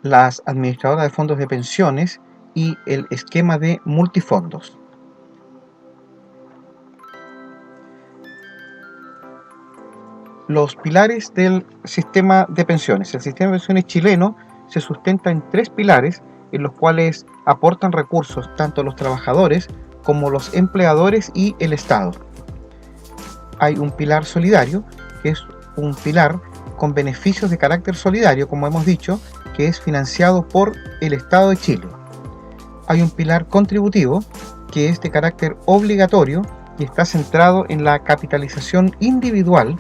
las administradoras de fondos de pensiones y el esquema de multifondos. Los pilares del sistema de pensiones. El sistema de pensiones chileno se sustenta en 3 pilares en los cuales aportan recursos tanto los trabajadores como los empleadores y el Estado. Hay un pilar solidario, que es un pilar con beneficios de carácter solidario, como hemos dicho, que es financiado por el Estado de Chile. Hay un pilar contributivo, que es de carácter obligatorio y está centrado en la capitalización individual.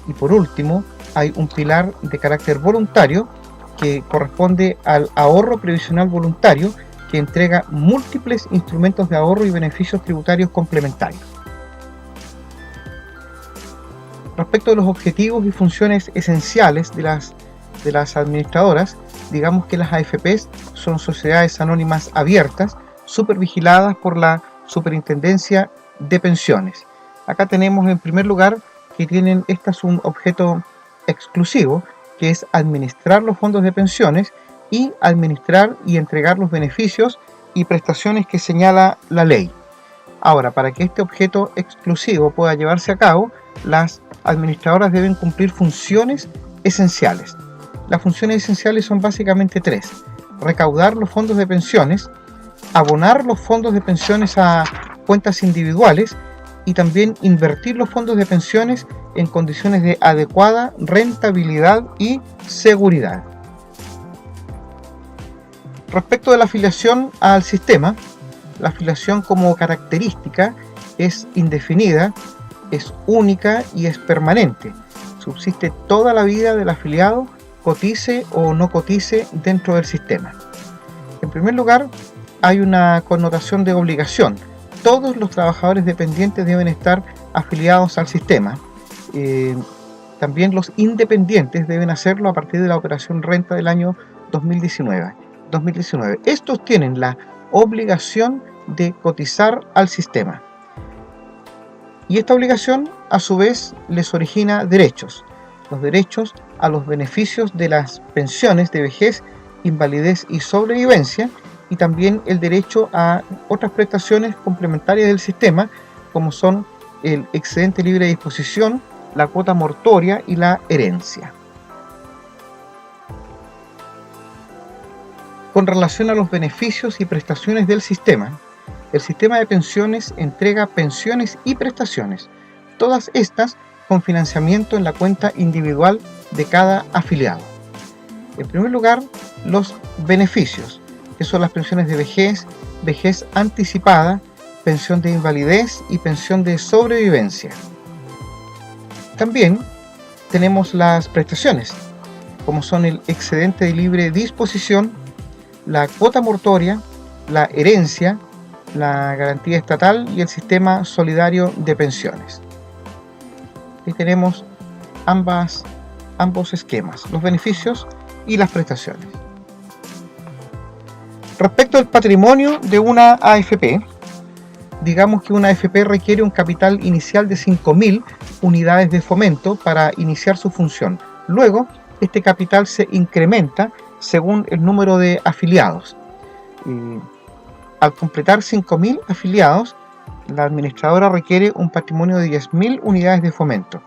Y por último, hay un pilar de carácter voluntario, que corresponde al ahorro previsional voluntario, que entrega múltiples instrumentos de ahorro y beneficios tributarios complementarios. Respecto de los objetivos y funciones esenciales de las administradoras, digamos que las AFPs son sociedades anónimas abiertas, supervigiladas por la Superintendencia de Pensiones. Acá tenemos en primer lugar que tienen un objeto exclusivo, que es administrar los fondos de pensiones y administrar y entregar los beneficios y prestaciones que señala la ley. Ahora, para que este objeto exclusivo pueda llevarse a cabo, las administradoras deben cumplir funciones esenciales. Las funciones esenciales son básicamente 3: recaudar los fondos de pensiones, abonar los fondos de pensiones a cuentas individuales y también invertir los fondos de pensiones en condiciones de adecuada rentabilidad y seguridad. Respecto de la afiliación al sistema, la afiliación como característica es indefinida, es única y es permanente. Subsiste toda la vida del afiliado, cotice o no cotice dentro del sistema. En primer lugar, hay una connotación de obligación. Todos los trabajadores dependientes deben estar afiliados al sistema. También los independientes deben hacerlo a partir de la operación renta del año 2019. Estos tienen la obligación de cotizar al sistema. Y esta obligación, a su vez, les origina derechos. Los derechos a los beneficios de las pensiones de vejez, invalidez y sobrevivencia, y también el derecho a otras prestaciones complementarias del sistema, como son el excedente libre de disposición, la cuota mortoria y la herencia. Con relación a los beneficios y prestaciones del sistema, el sistema de pensiones entrega pensiones y prestaciones, todas estas con financiamiento en la cuenta individual de cada afiliado. En primer lugar, los beneficios, que son las pensiones de vejez, vejez anticipada, pensión de invalidez y pensión de sobrevivencia. También tenemos las prestaciones, como son el excedente de libre disposición, la cuota mortoria, la herencia, la garantía estatal y el sistema solidario de pensiones. Aquí tenemos ambos esquemas, los beneficios y las prestaciones. Respecto al patrimonio de una AFP, digamos que una AFP requiere un capital inicial de 5.000 unidades de fomento para iniciar su función. Luego, este capital se incrementa según el número de afiliados. Al completar 5.000 afiliados, la administradora requiere un patrimonio de 10.000 unidades de fomento.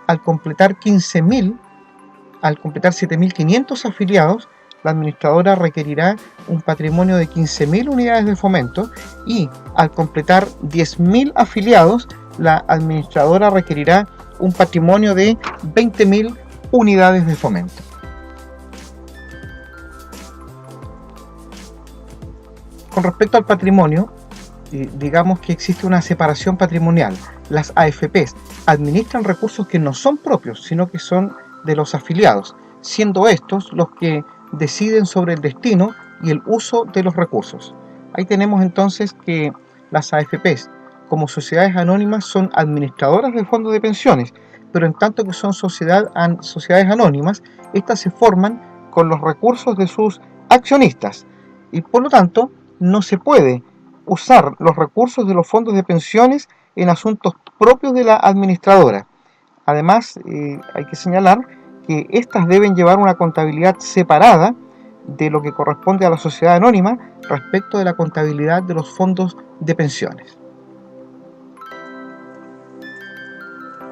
Al completar 7.500 afiliados, la administradora requerirá un patrimonio de 15.000 unidades de fomento, y al completar 10.000 afiliados, la administradora requerirá un patrimonio de 20.000 unidades de fomento. Con respecto al patrimonio, digamos que existe una separación patrimonial. Las AFPs administran recursos que no son propios, sino que son de los afiliados, siendo estos los que deciden sobre el destino y el uso de los recursos. Ahí tenemos entonces que las AFPs, como sociedades anónimas, son administradoras del fondo de pensiones, pero en tanto que son sociedades anónimas, estas se forman con los recursos de sus accionistas, y por lo tanto no se puede usar los recursos de los fondos de pensiones en asuntos propios de la administradora. Además, hay que señalar que estas deben llevar una contabilidad separada de lo que corresponde a la sociedad anónima respecto de la contabilidad de los fondos de pensiones.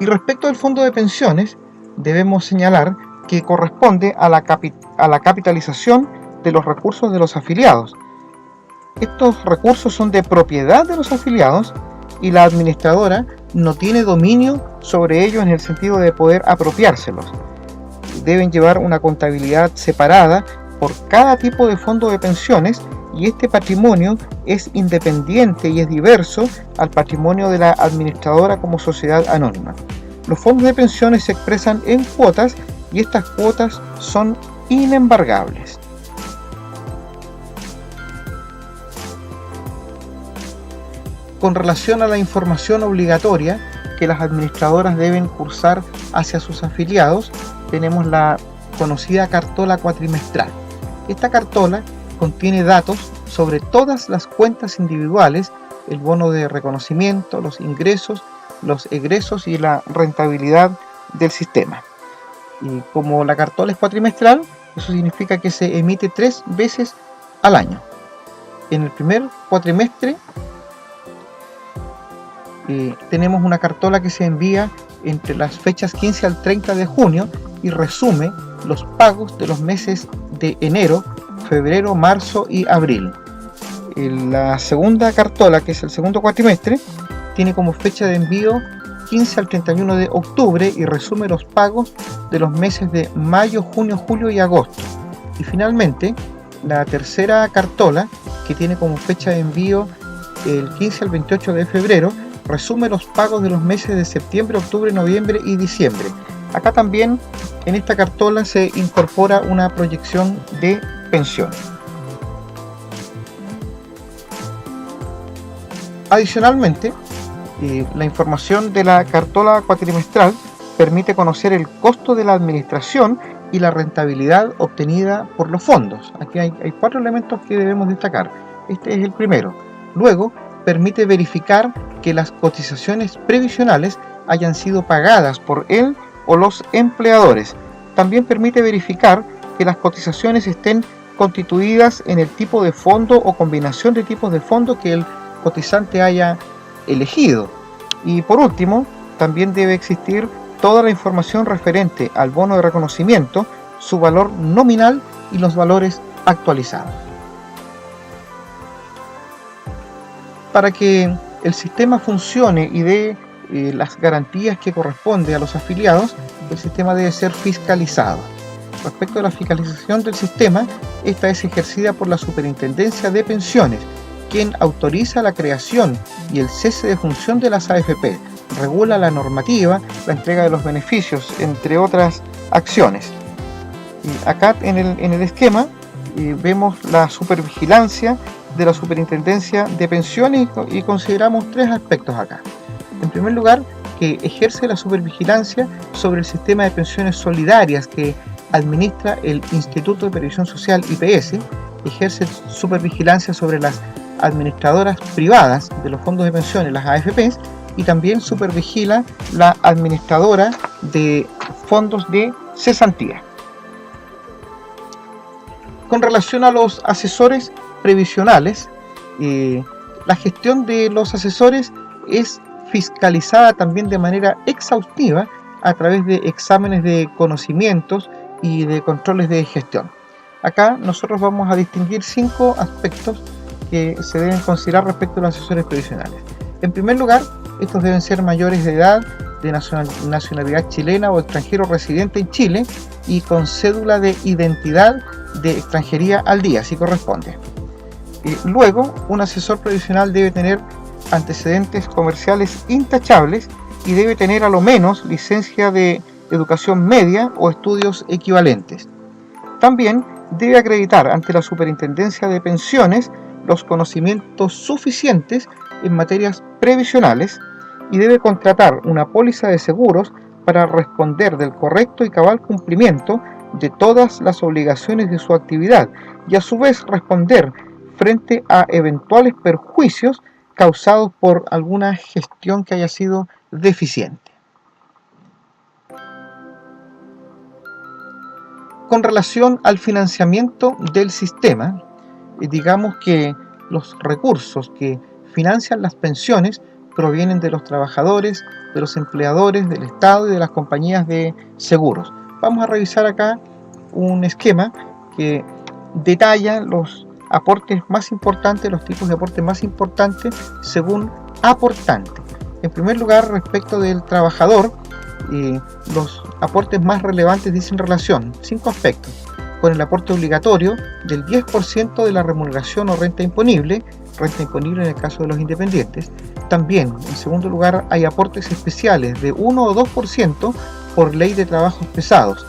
Y respecto del fondo de pensiones, debemos señalar que corresponde a la capitalización de los recursos de los afiliados. Estos recursos son de propiedad de los afiliados y la administradora no tiene dominio sobre ellos en el sentido de poder apropiárselos. Deben llevar una contabilidad separada por cada tipo de fondo de pensiones y este patrimonio es independiente y es diverso al patrimonio de la administradora como sociedad anónima. Los fondos de pensiones se expresan en cuotas y estas cuotas son inembargables. Con relación a la información obligatoria que las administradoras deben cursar hacia sus afiliados, tenemos la conocida cartola cuatrimestral. Esta cartola contiene datos sobre todas las cuentas individuales, el bono de reconocimiento, los ingresos, los egresos y la rentabilidad del sistema. Y como la cartola es cuatrimestral, eso significa que se emite 3 veces al año. En el primer cuatrimestre tenemos una cartola que se envía entre las fechas 15 al 30 de junio y resume los pagos de los meses de enero, febrero, marzo y abril. La segunda cartola, que es el segundo cuatrimestre, tiene como fecha de envío 15 al 31 de octubre y resume los pagos de los meses de mayo, junio, julio y agosto. Y finalmente, la tercera cartola, que tiene como fecha de envío el 15 al 28 de febrero, resume los pagos de los meses de septiembre, octubre, noviembre y diciembre. Acá también en esta cartola se incorpora una proyección de pensión. Adicionalmente, la información de la cartola cuatrimestral permite conocer el costo de la administración y la rentabilidad obtenida por los fondos. Aquí hay 4 elementos que debemos destacar. Este es el primero. Luego, permite verificar que las cotizaciones previsionales hayan sido pagadas por él o los empleadores. También permite verificar que las cotizaciones estén constituidas en el tipo de fondo o combinación de tipos de fondo que el cotizante haya elegido. Y por último, también debe existir toda la información referente al bono de reconocimiento, su valor nominal y los valores actualizados. Para que el sistema funcione y dé las garantías que corresponde a los afiliados, el sistema debe ser fiscalizado. Respecto a la fiscalización del sistema, esta es ejercida por la Superintendencia de Pensiones, quien autoriza la creación y el cese de función de las AFP, regula la normativa, la entrega de los beneficios, entre otras acciones. Y acá en el esquema vemos la supervigilancia de la Superintendencia de Pensiones y consideramos 3 aspectos acá. En primer lugar, que ejerce la supervigilancia sobre el sistema de pensiones solidarias que administra el Instituto de Previsión Social IPS, ejerce supervigilancia sobre las administradoras privadas de los fondos de pensiones, las AFPs, y también supervigila la administradora de fondos de cesantía. Con relación a los asesores previsionales, la gestión de los asesores es fiscalizada también de manera exhaustiva a través de exámenes de conocimientos y de controles de gestión. Acá nosotros vamos a distinguir 5 aspectos que se deben considerar respecto a los asesores previsionales. En primer lugar, estos deben ser mayores de edad, de nacionalidad chilena o extranjero residente en Chile y con cédula de identidad de extranjería al día, si corresponde. Luego, un asesor previsional debe tener antecedentes comerciales intachables y debe tener a lo menos licencia de educación media o estudios equivalentes. También debe acreditar ante la Superintendencia de Pensiones los conocimientos suficientes en materias previsionales y debe contratar una póliza de seguros para responder del correcto y cabal cumplimiento de todas las obligaciones de su actividad y a su vez responder frente a eventuales perjuicios causados por alguna gestión que haya sido deficiente. Con relación al financiamiento del sistema, digamos que los recursos que financian las pensiones provienen de los trabajadores, de los empleadores, del Estado y de las compañías de seguros. Vamos a revisar acá un esquema que detalla los aportes más importantes, los tipos de aportes más importantes según aportante. En primer lugar, respecto del trabajador, los aportes más relevantes dicen relación, 5 aspectos, con el aporte obligatorio del 10% de la remuneración o renta imponible en el caso de los independientes. También, en segundo lugar, hay aportes especiales de 1 o 2% por ley de trabajos pesados.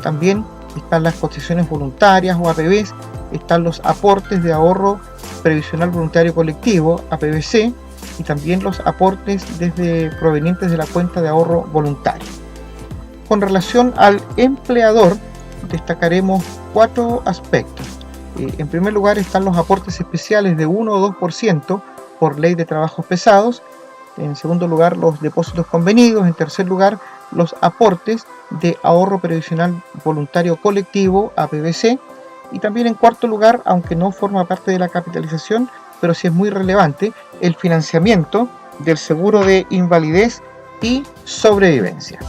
También están las cotizaciones voluntarias o APBs, están los aportes de ahorro previsional voluntario colectivo, APBC, y también los aportes provenientes de la cuenta de ahorro voluntario. Con relación al empleador, destacaremos 4 aspectos. En primer lugar están los aportes especiales de 1 o 2% por ley de trabajos pesados. En segundo lugar, los depósitos convenidos. En tercer lugar, los aportes de ahorro previsional voluntario colectivo, APBC. Y también en cuarto lugar, aunque no forma parte de la capitalización, pero sí es muy relevante, el financiamiento del seguro de invalidez y sobrevivencia.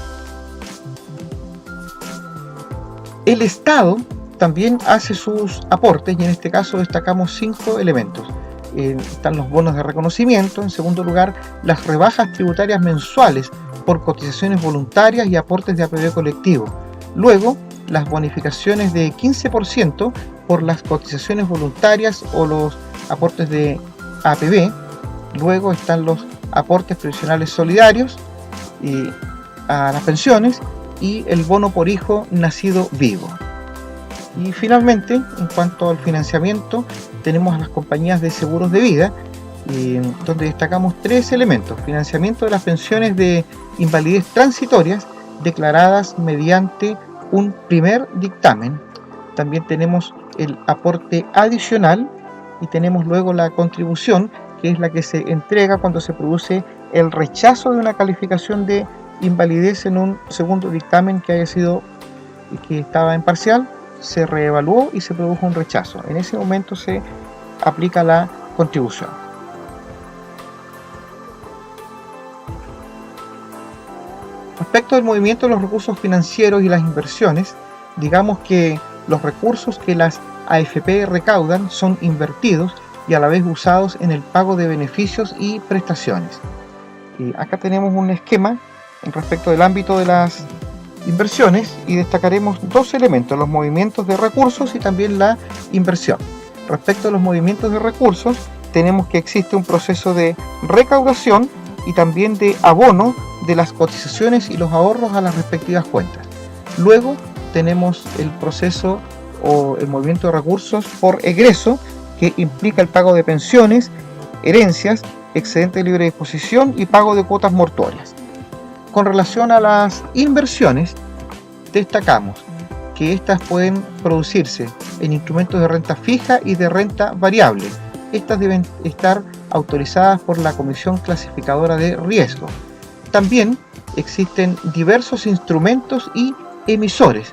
El Estado también hace sus aportes y en este caso destacamos 5 elementos. Están los bonos de reconocimiento, en segundo lugar las rebajas tributarias mensuales por cotizaciones voluntarias y aportes de APB colectivo. Luego, las bonificaciones de 15% por las cotizaciones voluntarias o los aportes de APB. Luego están los aportes previsionales solidarios a las pensiones y el bono por hijo nacido vivo. Y finalmente, en cuanto al financiamiento, tenemos a las compañías de seguros de vida, donde destacamos 3 elementos: financiamiento de las pensiones de invalidez transitorias declaradas mediante un primer dictamen. También tenemos el aporte adicional y tenemos luego la contribución, que es la que se entrega cuando se produce el rechazo de una calificación de invalidez en un segundo dictamen que estaba en parcial, se reevaluó y se produjo un rechazo. En ese momento se aplica la contribución. Respecto al movimiento de los recursos financieros y las inversiones, digamos que los recursos que las AFP recaudan son invertidos y a la vez usados en el pago de beneficios y prestaciones. Acá tenemos un esquema respecto del ámbito de las inversiones y destacaremos 2 elementos: los movimientos de recursos y también la inversión. Respecto a los movimientos de recursos, tenemos que existe un proceso de recaudación y también de abono de las cotizaciones y los ahorros a las respectivas cuentas. Luego tenemos el proceso o el movimiento de recursos por egreso, que implica el pago de pensiones, herencias, excedente de libre disposición y pago de cuotas mortuorias. Con relación a las inversiones, destacamos que estas pueden producirse en instrumentos de renta fija y de renta variable. Estas deben estar autorizadas por la Comisión Clasificadora de Riesgo. También existen diversos instrumentos y emisores.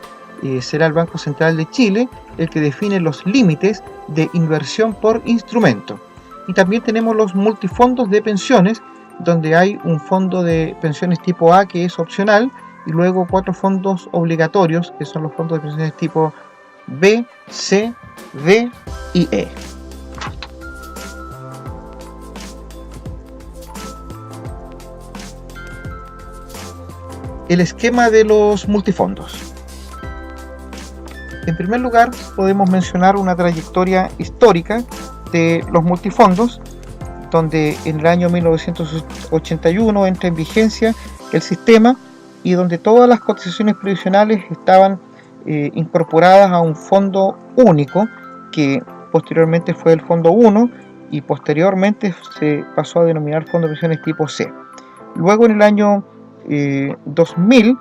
Será el Banco Central de Chile el que define los límites de inversión por instrumento. Y también tenemos los multifondos de pensiones, donde hay un fondo de pensiones tipo A que es opcional y luego 4 fondos obligatorios que son los fondos de pensiones tipo B, C, D y E. El esquema de los multifondos. En primer lugar, podemos mencionar una trayectoria histórica de los multifondos, donde en el año 1981 entra en vigencia el sistema y donde todas las cotizaciones previsionales estaban incorporadas a un fondo único, que posteriormente fue el Fondo 1 y posteriormente se pasó a denominar Fondo de Pensiones tipo C. Luego en el año 2000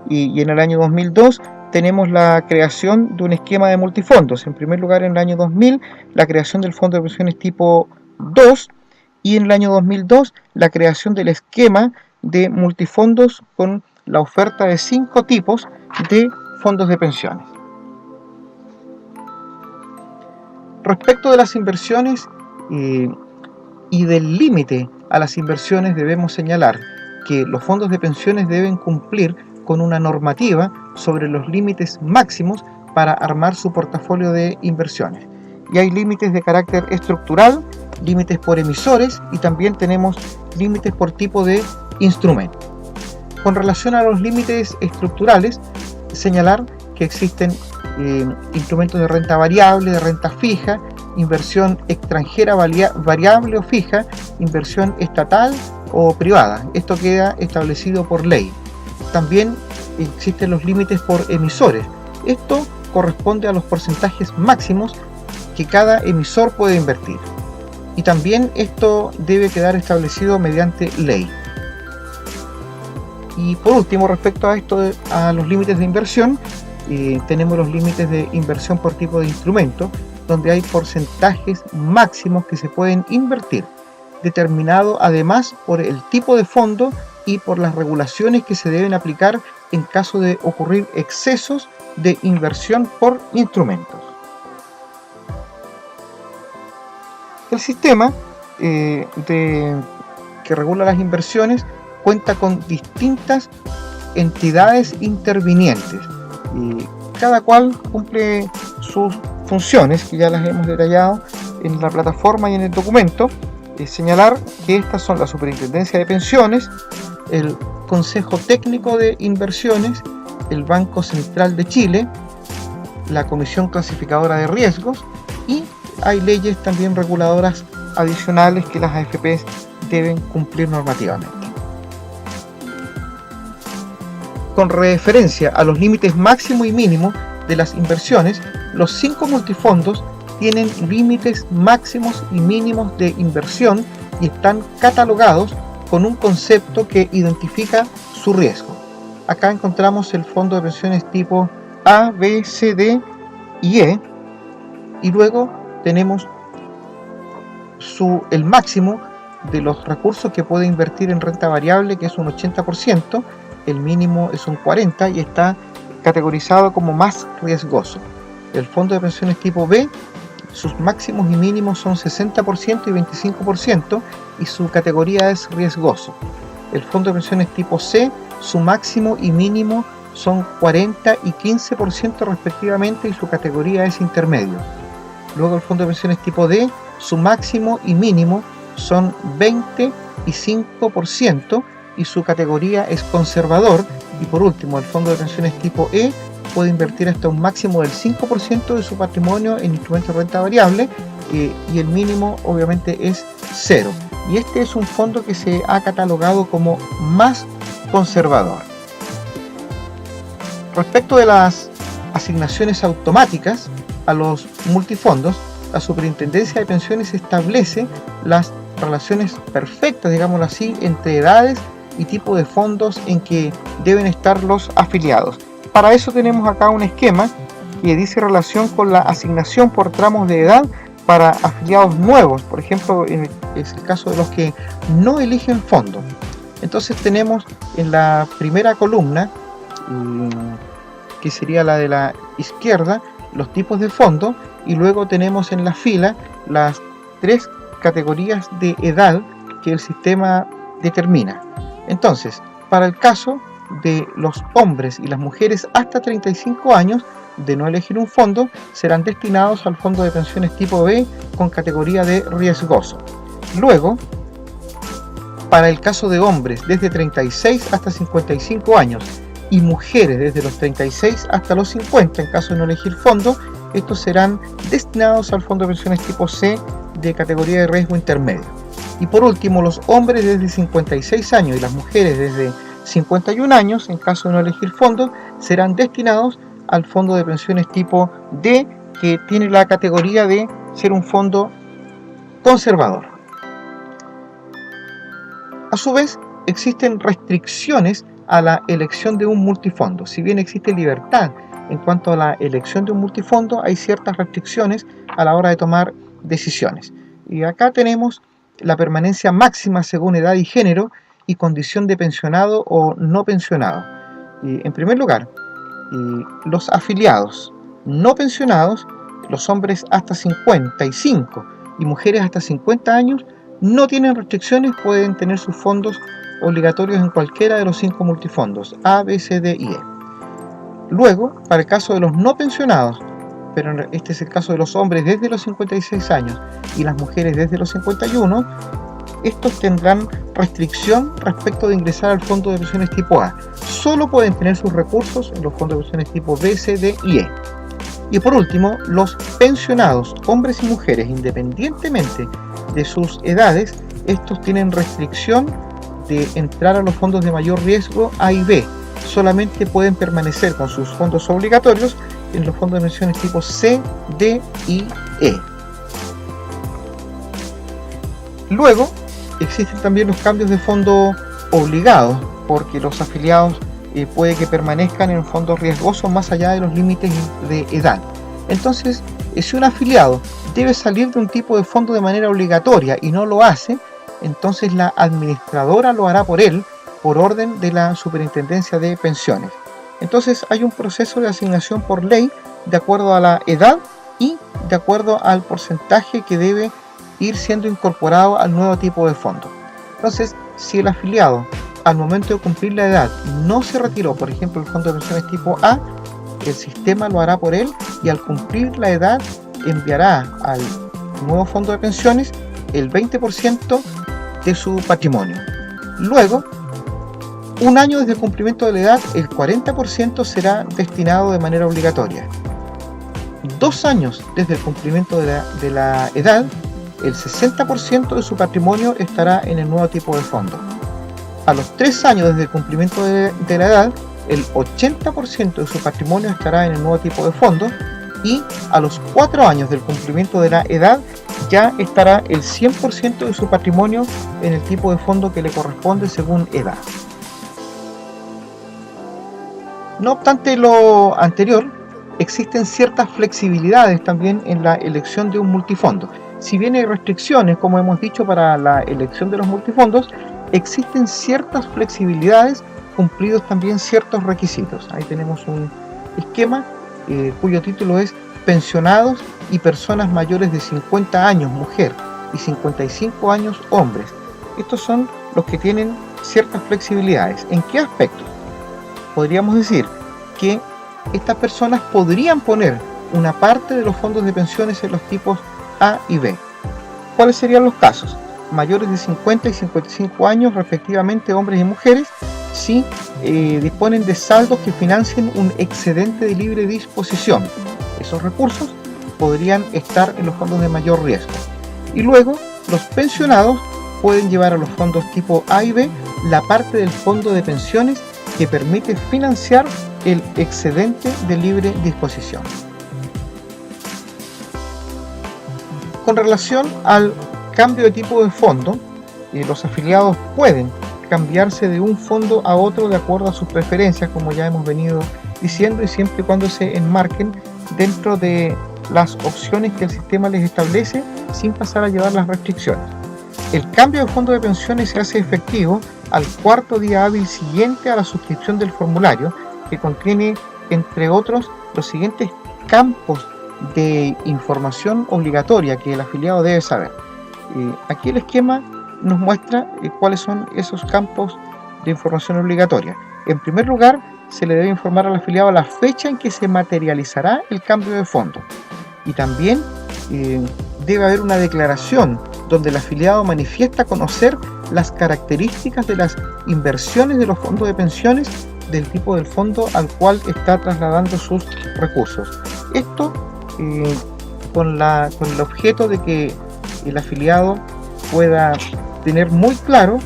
y en el año 2002 tenemos la creación de un esquema de multifondos. En primer lugar, en el año 2000, la creación del Fondo de Pensiones tipo 2 y en el año 2002 la creación del esquema de multifondos con la oferta de 5 tipos de fondos de pensiones. Respecto de las inversiones y del límite a las inversiones, debemos señalar que los fondos de pensiones deben cumplir con una normativa sobre los límites máximos para armar su portafolio de inversiones. Y hay límites de carácter estructural, límites por emisores y también tenemos límites por tipo de instrumento. Con relación a los límites estructurales, señalar que existen instrumentos de renta variable, de renta fija, inversión extranjera variable o fija, inversión estatal o privada. Esto queda establecido por ley. También existen los límites por emisores. Esto corresponde a los porcentajes máximos que cada emisor puede invertir. Y también esto debe quedar establecido mediante ley. Y por último, respecto a los límites de inversión, tenemos los límites de inversión por tipo de instrumento, donde hay porcentajes máximos que se pueden invertir, determinado además por el tipo de fondo y por las regulaciones que se deben aplicar en caso de ocurrir excesos de inversión por instrumentos. El sistema que regula las inversiones cuenta con distintas entidades intervinientes y cada cual cumple sus funciones, que ya las hemos detallado en la plataforma y en el documento. Señalar que estas son la Superintendencia de Pensiones, el Consejo Técnico de Inversiones, el Banco Central de Chile, la Comisión Clasificadora de Riesgos, y hay leyes también reguladoras adicionales que las AFPs deben cumplir normativamente. Con referencia a los límites máximo y mínimo de las inversiones, los 5 multifondos tienen límites máximos y mínimos de inversión y están catalogados con un concepto que identifica su riesgo. Acá encontramos el fondo de pensiones tipo A, B, C, D y E, y luego tenemos el máximo de los recursos que puede invertir en renta variable, que es un 80%, el mínimo es un 40% y está categorizado como más riesgoso. El fondo de pensiones tipo B, sus máximos y mínimos son 60% y 25% y su categoría es riesgoso. El fondo de pensiones tipo C, su máximo y mínimo son 40 y 15% respectivamente y su categoría es intermedio. Luego el fondo de pensiones tipo D, su máximo y mínimo son 20 y 5% y su categoría es conservador. Y por último, el fondo de pensiones tipo E puede invertir hasta un máximo del 5% de su patrimonio en instrumentos de renta variable y el mínimo obviamente es 0. Y este es un fondo que se ha catalogado como más conservador. Respecto de las asignaciones automáticas a los multifondos, la Superintendencia de Pensiones establece las relaciones perfectas, digámoslo así, entre edades y tipo de fondos en que deben estar los afiliados. Para eso tenemos acá un esquema que dice relación con la asignación por tramos de edad para afiliados nuevos, por ejemplo, es el caso de los que no eligen fondo. Entonces tenemos en la primera columna, que sería la de la izquierda, los tipos de fondo, y luego tenemos en la fila las 3 categorías de edad que el sistema determina. Entonces, para el caso de los hombres y las mujeres hasta 35 años de no elegir un fondo, serán destinados al fondo de pensiones tipo B con categoría de riesgoso. Luego, para el caso de hombres desde 36 hasta 55 años y mujeres desde los 36 hasta los 50 en caso de no elegir fondo, estos serán destinados al fondo de pensiones tipo C de categoría de riesgo intermedio. Y por último, los hombres desde 56 años y las mujeres desde 51 años, en caso de no elegir fondo, serán destinados al fondo de pensiones tipo D, que tiene la categoría de ser un fondo conservador. A su vez, existen restricciones a la elección de un multifondo. Si bien existe libertad en cuanto a la elección de un multifondo, hay ciertas restricciones a la hora de tomar decisiones. Y acá tenemos la permanencia máxima según edad y género y condición de pensionado o no pensionado. En primer lugar, los afiliados no pensionados los hombres hasta 55 y mujeres hasta 50 años no tienen restricciones, pueden tener sus fondos obligatorios en cualquiera de los 5 multifondos A, B, C, D y E. Luego, para el caso de los no pensionados, pero este es el caso de los hombres desde los 56 años y las mujeres desde los 51, estos tendrán restricción respecto de ingresar al fondo de pensiones tipo A. Solo pueden tener sus recursos en los fondos de pensiones tipo B, C, D y E. Y por último, los pensionados, hombres y mujeres, independientemente de sus edades, estos tienen restricción de entrar a los fondos de mayor riesgo A y B. Solamente pueden permanecer con sus fondos obligatorios en los fondos de pensiones tipo C, D y E. Luego, existen también los cambios de fondo obligados, porque los afiliados puede que permanezcan en fondos riesgosos más allá de los límites de edad. Entonces, si un afiliado debe salir de un tipo de fondo de manera obligatoria y no lo hace, entonces la administradora lo hará por él, por orden de la Superintendencia de Pensiones. Entonces hay un proceso de asignación por ley de acuerdo a la edad y de acuerdo al porcentaje que debe ir siendo incorporado al nuevo tipo de fondo. Entonces, si el afiliado al momento de cumplir la edad no se retiró, por ejemplo, el fondo de pensiones tipo A, el sistema lo hará por él y al cumplir la edad enviará al nuevo fondo de pensiones el 20% de su patrimonio. Luego, un año desde el cumplimiento de la edad, el 40% será destinado de manera obligatoria. 2 años desde el cumplimiento de la edad, el 60% de su patrimonio estará en el nuevo tipo de fondo. A los 3 años desde el cumplimiento de la edad, el 80% de su patrimonio estará en el nuevo tipo de fondo y a los 4 años del cumplimiento de la edad ya estará el 100% de su patrimonio en el tipo de fondo que le corresponde según edad. No obstante lo anterior, existen ciertas flexibilidades también en la elección de un multifondo. Si bien hay restricciones, como hemos dicho, para la elección de los multifondos, existen ciertas flexibilidades cumplidos también ciertos requisitos. Ahí tenemos un esquema cuyo título es Pensionados y personas mayores de 50 años, mujer, y 55 años, hombres. Estos son los que tienen ciertas flexibilidades. ¿En qué aspectos? Podríamos decir que estas personas podrían poner una parte de los fondos de pensiones en los tipos A y B. ¿Cuáles serían los casos? Mayores de 50 y 55 años, respectivamente, hombres y mujeres, si disponen de saldos que financien un excedente de libre disposición. Esos recursos podrían estar en los fondos de mayor riesgo. Y luego, los pensionados pueden llevar a los fondos tipo A y B la parte del fondo de pensiones que permite financiar el excedente de libre disposición. Con relación al cambio de tipo de fondo, los afiliados pueden cambiarse de un fondo a otro de acuerdo a sus preferencias, como ya hemos venido diciendo, y siempre y cuando se enmarquen dentro de las opciones que el sistema les establece sin pasar a llevar las restricciones. El cambio de fondo de pensiones se hace efectivo al 4º día hábil siguiente a la suscripción del formulario, que contiene, entre otros, los siguientes campos de información obligatoria que el afiliado debe saber. Aquí el esquema nos muestra cuáles son esos campos de información obligatoria. En primer lugar, se le debe informar al afiliado la fecha en que se materializará el cambio de fondo. Y también debe haber una declaración donde el afiliado manifiesta conocer las características de las inversiones de los fondos de pensiones del tipo del fondo al cual está trasladando sus recursos. Esto con el objeto de que el afiliado pueda tener muy claro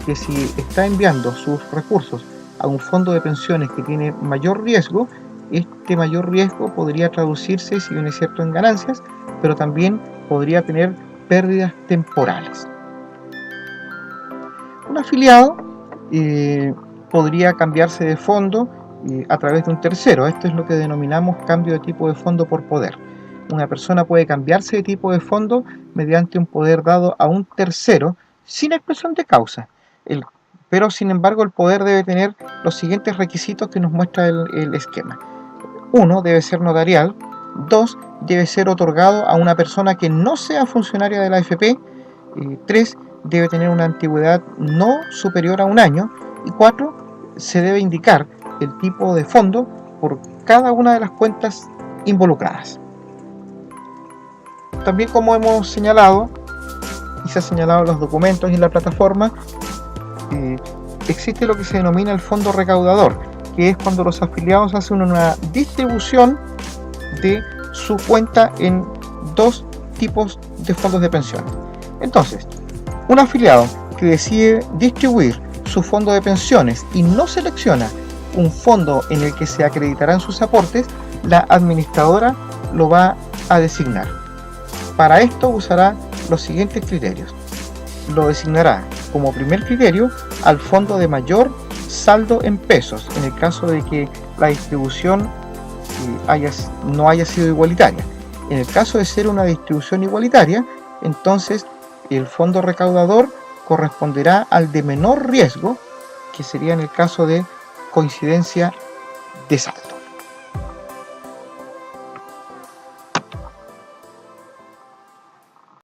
que si está enviando sus recursos a un fondo de pensiones que tiene mayor riesgo, este mayor riesgo podría traducirse, si bien es cierto, en ganancias, pero también podría tener pérdidas temporales. Un afiliado podría cambiarse de fondo a través de un tercero. Esto es lo que denominamos cambio de tipo de fondo por poder. Una persona puede cambiarse de tipo de fondo mediante un poder dado a un tercero sin expresión de causa. Pero sin embargo el poder debe tener los siguientes requisitos que nos muestra el esquema. 1. Debe ser notarial. 2. Debe ser otorgado a una persona que no sea funcionaria de la AFP. 3. Debe tener una antigüedad no superior a un año. Y 4. Se debe indicar el tipo de fondo por cada una de las cuentas involucradas. También, como hemos señalado, y se ha señalado en los documentos y en la plataforma, existe lo que se denomina el fondo recaudador, que es cuando los afiliados hacen una distribución de su cuenta en dos tipos de fondos de pensiones. Entonces, un afiliado que decide distribuir su fondo de pensiones y no selecciona un fondo en el que se acreditarán sus aportes, la administradora lo va a designar. Para esto usará los siguientes criterios. Lo designará como primer criterio al fondo de mayor saldo en pesos, en el caso de que la distribución no haya sido igualitaria. En el caso de ser una distribución igualitaria, entonces el fondo recaudador corresponderá al de menor riesgo, que sería en el caso de coincidencia de saldo.